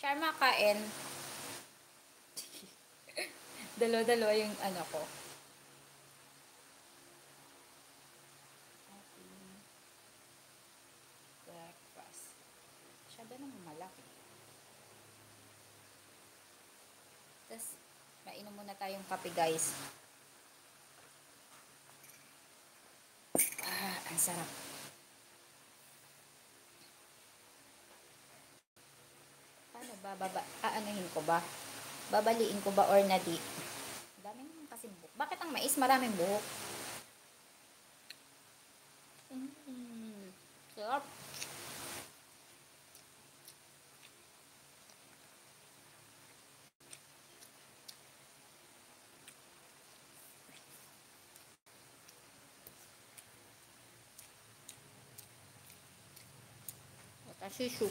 Siya makain. Dalo-dalo yung ano ko. Breakfast. Siya ba naman malaki? Tapos, mainom muna tayong kape guys. Ang sarap. Paano ba? Aanahin ko ba? Babaliin ko ba or nadi? Dami naman kasi buhok. Bakit ang mais maraming buhok? Sarap. Watashishu.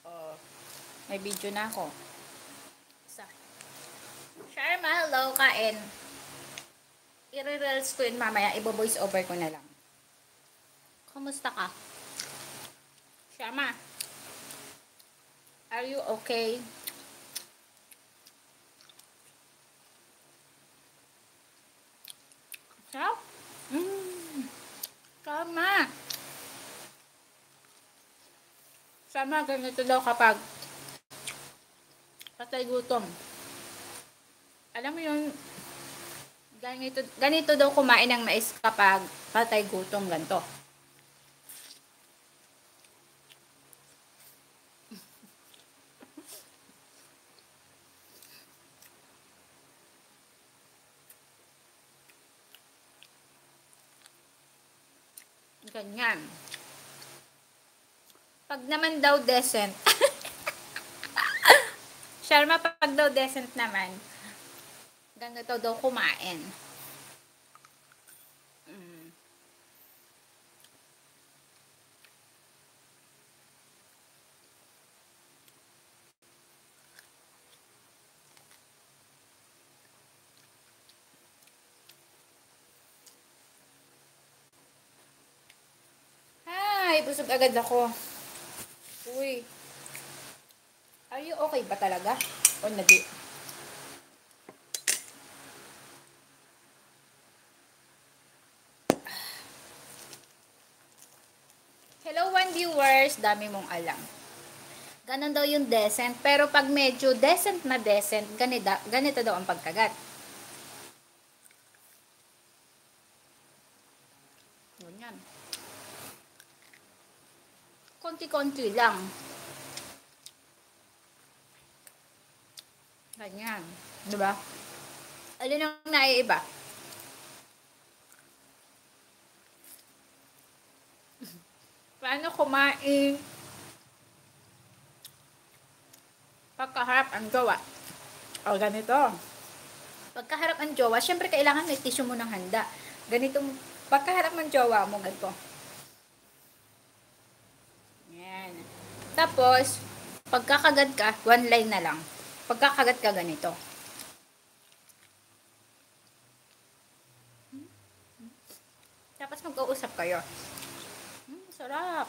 Oh, may video na ako. Isa. Sharma, hello, kain. I-reels ko yun mamaya. Ibo-voice over ko na lang. Kumusta ka? Sharma, are you okay? Sarap? Sharma. Sharma, ganito daw kapag patay gutom. Alam mo yun, ganito daw kumain ng mais kapag patay gutom, ganito. Ganyan. Pag naman daw decent, Sharma, pag daw decent naman, ganito daw kumain. Ay, busog agad ako. Uy. Are you okay ba talaga? O nadi? Hello, one viewers. Dami mong alam. Ganon daw yung decent. Pero pag medyo decent na decent, ganito daw ang pagkagat. Ganyan. Konti-konti lang. Ganyan. Diba? Alin ang naiiba? Paano kumain? Pagkaharap ang jowa. O ganito. Pagkaharap ang jowa, syempre kailangan may tissue mo ng handa. Ganitong pagkaharap ng jowa mo, ganito. Yan. Tapos, pagkakagat ka, one line na lang. Pagkakagat ka, ganito. Tapos mag-uusap kayo. Sarap.